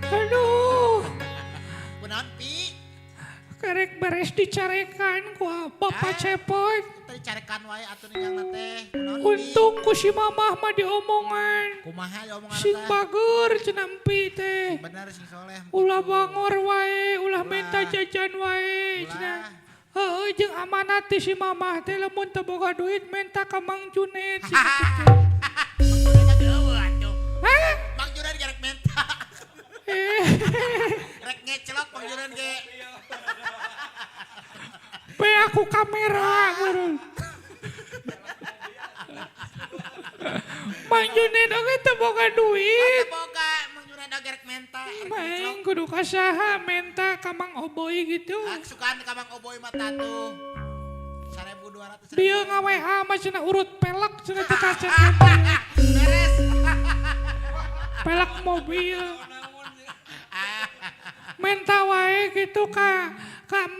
Aduh, Kunaon pi? kerek beres dicarekan ku Bapak Cepot. Tadi carekan wae atuh ningalna teh. Kunaon pi? Untung ku si mamah mah diomongan. Kumaha ya omongan Sing teh? bager cenampi teh. Bener sing soleh. Ulah bangor wae, ulah minta jajan wae. Cenah. Heeh, jeung amanat ti si mamah teh lamun teu boga duit minta ka Mang Junet. Hah? Mang Junan gerek menta. Eh, Rek ngecelok Mang Junan ge. pe aku kamera gurun. Mang Junet oge teu boga duit. Boga Mang Junan gerek menta. Maeng kudu kasaha minta ka Mang Oboy gitu. Sukaan ka Mang Oboy mata tuh. 1.200. Dia nge-WA mah cenah urut pelek cenah teu kacet. Beres. Pelek mobil. Minta wae gitu ka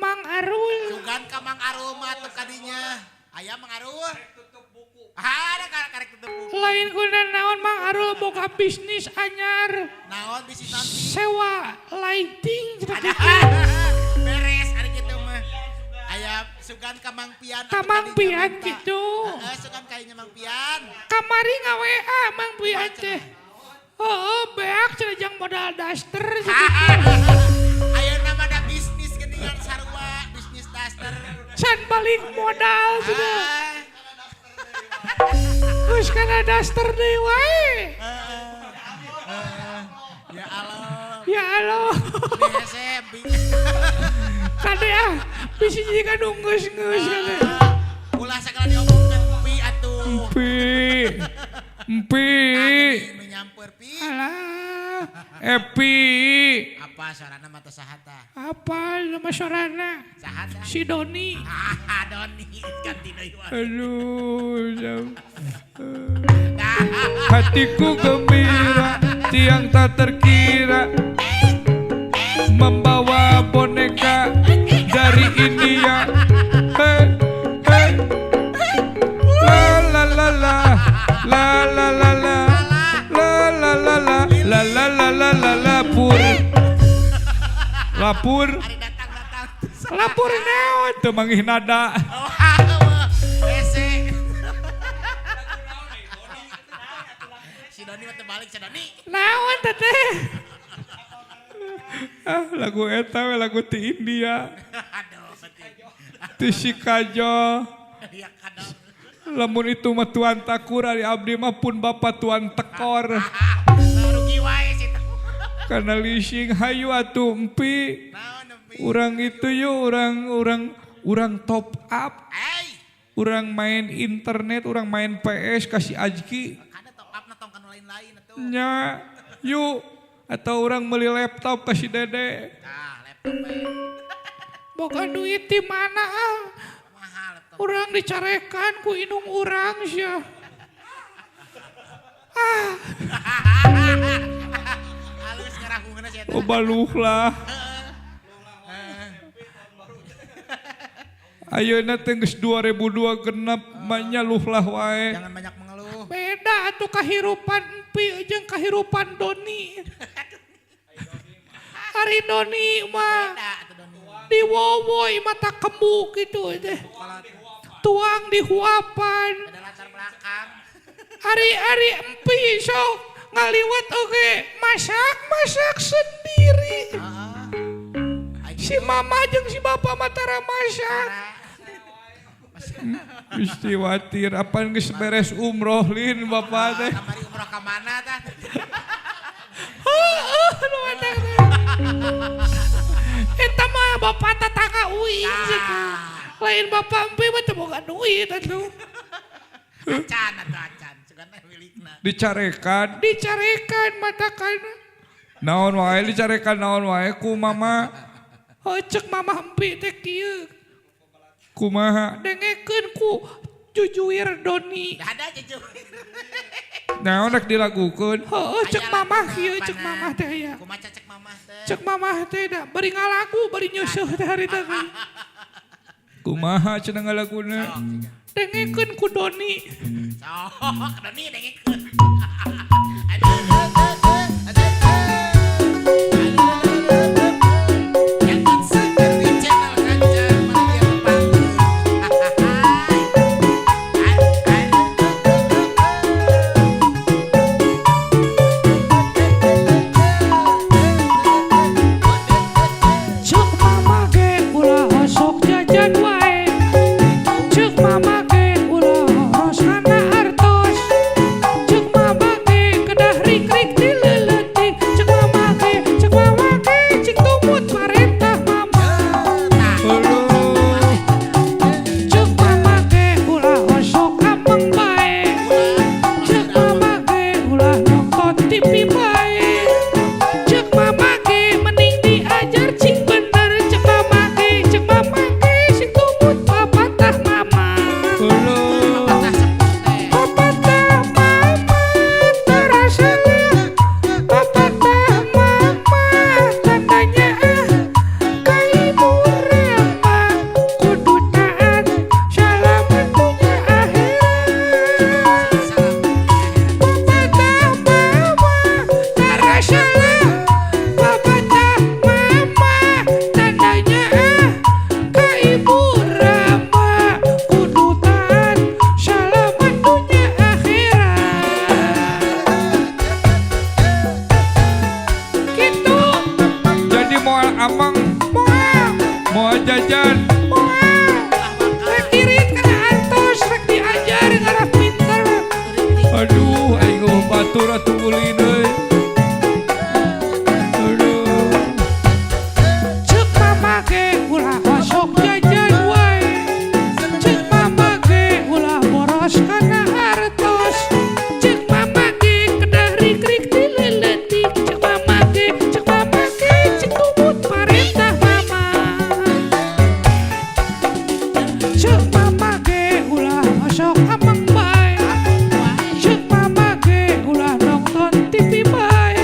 Mang Arul. Sugan ka Mang Arul mah tuh kadinya. Aya Mang Arul. Ada karek tutup buku. Lain kuna naon Mang Arul boga bisnis anyar. Naon bisi nanti. Sewa lighting cenah Ada. gitu. Beres ari kitu mah. Aya sugan ka Mang Pian. Ka Mang Pian gitu. Sugan kayaknya Mang Pian. Kamari nge-WA Mang Pian teh. Oh, beak cenah jang modal daster Ayo nama ada bisnis geningan sarua, bisnis daster. can balik modal cenah. Geus kana daster deui wae. Ya Allah. Ya Allah. BSM. Kade ah, bisi jika nunggus-ngus kade. Ulah segala diomongkeun pi atuh. Empi. Nu nyamper pi. Alah, Epi. Apa suarana mata sahata? Apa nama suarana? Sahata. Si Doni. Doni ganti deui wae. Aduh, jam. Nah, Hatiku gembira, tiang tak terkira. Membawa boneka dari India. Hey, hey. La la la la. La la la la. La la la la. La la la la la lapur. Lapur. hari datang. Lapur naon teu manggih nada. Ese. Si Doni mah teu balik si Doni. Naon teteh? Ah, lagu eta we lagu ti India. Aduh, betul. Ti si Kajo. Ya kadang. Lamun itu mah tuan takur ari abdi mah pun bapak tuan tekor. Rugi wae sih. Karena leasing hayu atuh empi. Naon nempi? Urang itu yuk urang top up. Hey, Urang main internet, urang main PS kasih Ajki. kada top up na tong kanu lain-lain atuh. Nya, yuk atau urang beli laptop kasih Dede. Nah, laptop we. Boga duit di mana ah? Mahal atuh. Urang dicarekan ku inung urang sia. Halus ngarakungeuna si eta. Oh baluh lah. Ayeuna teh geus 2002 genep manya luh lah wae. Jangan banyak mengeluh. Beda atuh kahirupan empi jeung kahirupan Doni. Ari Doni mah Beda atuh Doni. diwowoy mata kembu gitu teh. Tuang dihuapan. Beda latar belakang. Ari empi sok ngaliwat oge masak sendiri. Si mama jeung si bapak matara masak. Gusti watir apan geus beres umroh lin bapak teh. Kamari umroh ka mana tah? Nu eta teh. Eta mah bapak tetangga uing gitu. Lain bapak empi mah teu boga duit atuh. Acan atuh acan. Sugan teh milikna. Dicarekan matakan. Naon wae dicarekan naon wae ku mama. Cek mama empi teh kieu. Kumaha dengekeun ku Jujuir Doni. Ada jujur. Naon rek dilagukeun? Heueuh cek mamah kieu cek mamah teh aya. Kumaha cek mamah teh? Cek mamah teh da bari ngalagu bari nyeuseut teh harita teh. Kumaha cenah ngalaguna? Dengekeun ku Doni. Sok, Doni dengekeun. Aduh. Hei. Aduh. Cek mama ge ulah masuk jajan wae. Cek mama ge ulah boros kana hartos. Cek mama ge kedah rik-rik dileletik. Cek mama ge cek tumut parentah mama. Cek mama ge ulah masuk amang bae. Cek mama ge ulah nonton TV bae.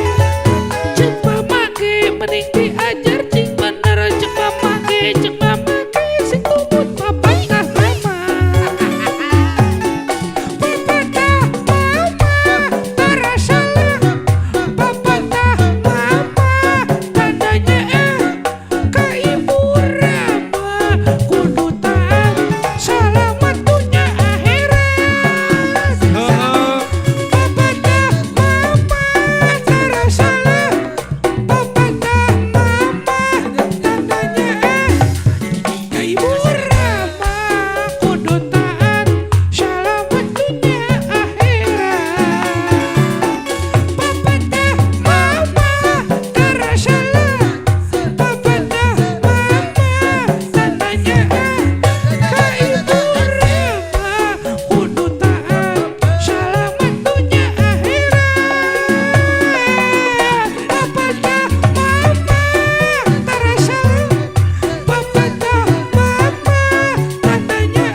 Cek mama ge mending diajar cing bener. Cek mama ge sing tumut papatah mama. Papatah mama tara salah. Papatah mama tandanya ka ibu Rama. Kudu taat selamat dunia akhirat. Heeh. Papatah mama tara salah. Papatah mama tandanya ka ibu Rama. Kudu taat selamat dunia akhirat. Papatah mama tara salah. Papatah mama tandanya ka ibu Rama. Kudu taat selamat dunia akhirat. Papatah mama tara salah. Papatah mama tandanya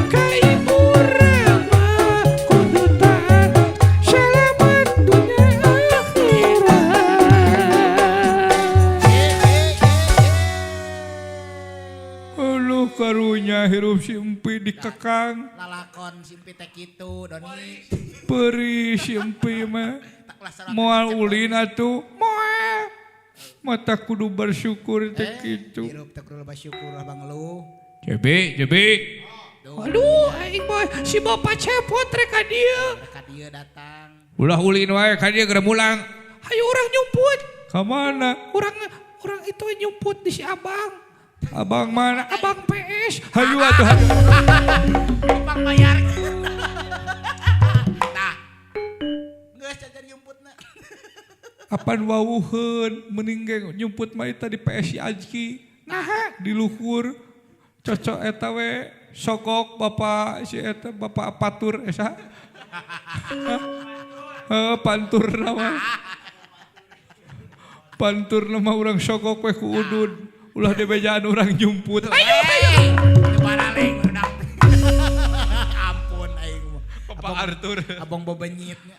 ka ibu Rama. Kudu taat selamat dunia akhirat. Aduh karunya hirup si empi dikekang. Lalakon simpi teh kitu Doni. Perih si empi mah. Tak laksanakan Moal cek ulin atuh. Moal. Mata kudu bersyukur teh kitu. Hirup teh kudu bersyukur abang lu. Jebi. Aduh, aing boy, si bapak cepot rek ka dieu. Mereka dia datang. Ulah ulin wae ka dia geura mulang. Hayu urang nyumput. Ka mana? Urang itu nyumput di si Abang. Abang mana? Abang PS. Hayu atuh. Numpang bayar. Nah. Geus jajar yumputna. Apan wawuheun mending ge nyumput mah eta di PS si Aji. Nah, Di luhur cocok eta we sogok bapak si eta bapak patur esa. Pantur nama. Pantur nama urang sogok we ku udud. Ulah di bejaan urang nyumput. Ayo. Baraleng udah. Ampun aing mah. Bapak Arthur. Abang bebenyitnya.